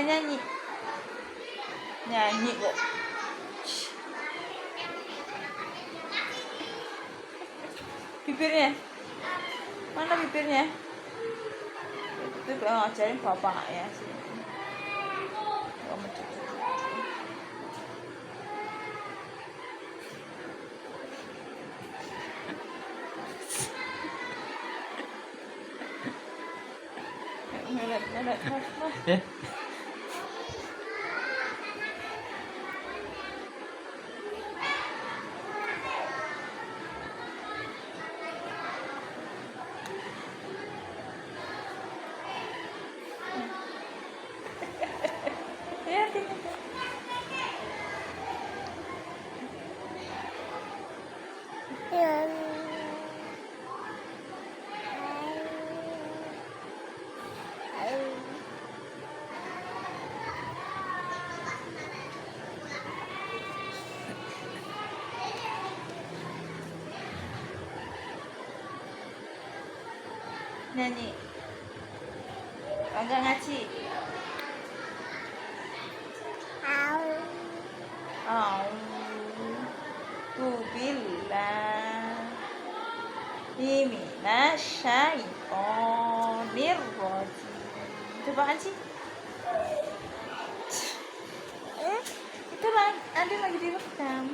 nyanyi. Nyanyi kok. Bibirnya. Mana bibirnya? Itu ngajarin bapak ya sih. Kamu cucu. Ngelet, Ya. Ya, tidak. Nyanyi. Enggak ngaji. A'udzu billahi minasyaitonir rajim. Coba ngaji. Itu lagi, ada lagi direkam.